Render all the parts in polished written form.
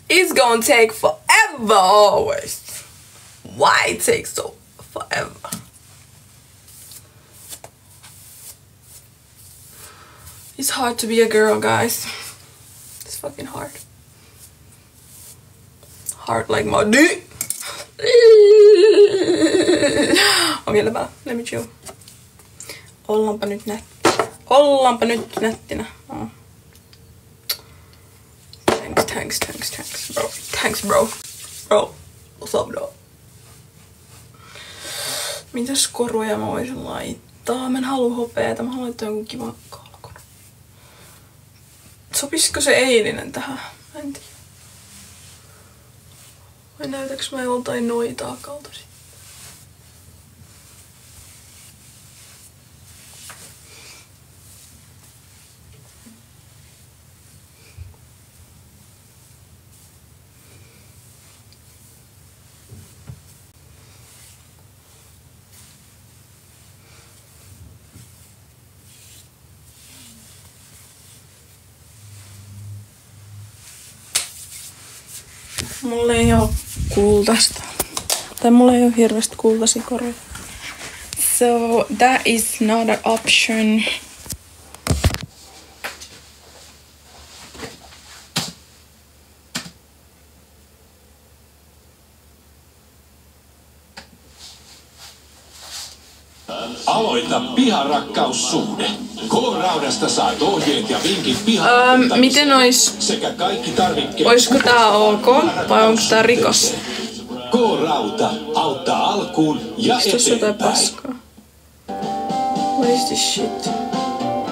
It's gonna take forever always. Why it takes so forever? It's hard to be a girl, guys. It's fucking hard. Hard like my dick. Okei, let me chill. Ollaanpa nyt nättinä. Oh. Thanks, bro. Thanks, bro. Bro, what's up, bro? Mitäs koruja mä voisin laittaa? Mä en halua hopeeta, mä haluan laittaa jonkun kivan kaulakoru. Sopisiko se eilinen tähän? Mä en tiedä. Vai näytäks mä joltain noitaa kaltaisin? Mulla ei oo kultaista. Tai mulla ei oo hirveästi kultaisia koruja. So that is not an option. Aloita piharakkaussuhde. K-Raudasta saat ohjeet ja vinkit miten ois... sekä kaikki tarvikkeet. Oisko tää ok vai onko tää rikos? K-Rauta auttaa alkuun ja Miks jotain eteenpäin. paskaa? What is this shit?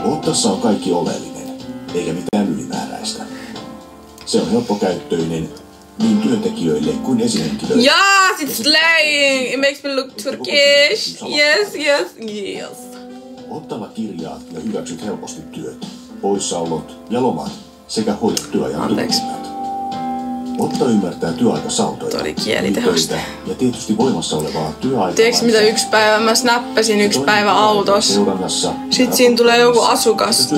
Ottassa on kaikki oleellinen, eikä mitään ylimääräistä. Se on helppokäyttöinen niin työntekijöille kuin esihenkilöille. Yes, it's slaying! It makes me look Turkish. Yes. Ottalla kirjaat ja hyväksyt helposti työt, poissaolot ja lomat sekä hoidat työajan tulkinnat. Otta ymmärtää työaikasautoja, Toi oli kielitehoste. ja tietysti voimassa olevaa työaikaa. Tiedätkö mitä yksi päivä mä snappasin yksi päivä autossa. Sitten siinä tulee joku asukas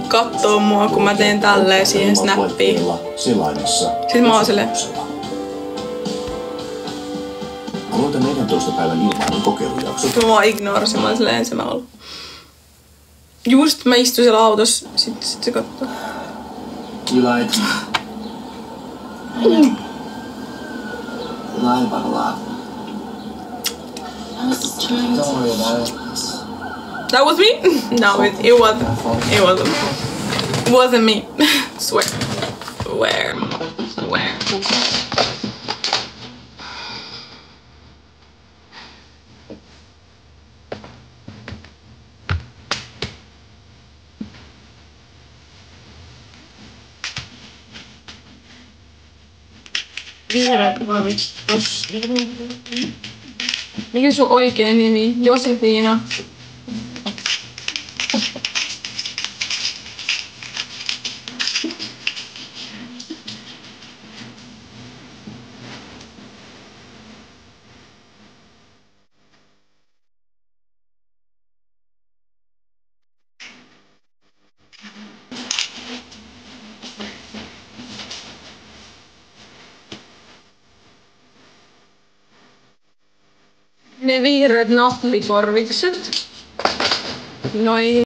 kattoo mua kun mä teen tälleen siihen snappiin. Sitten mä oon silleen. Aloita 14 päivän ilmainen kokeilujakso. Mä vaan ignorasin, mä olin silleen ensin mä ollut. Just mä istuin siellä autossa, sit se kattoo. You lied. You lied about a lot. I was just trying to... Don't worry about it. That was me? No, it wasn't. It wasn't. It wasn't me. Swear. Vihreät muovit. Mikä sun oikea nimi? Josefina. Ne vihreät nahlikorvikset. Noi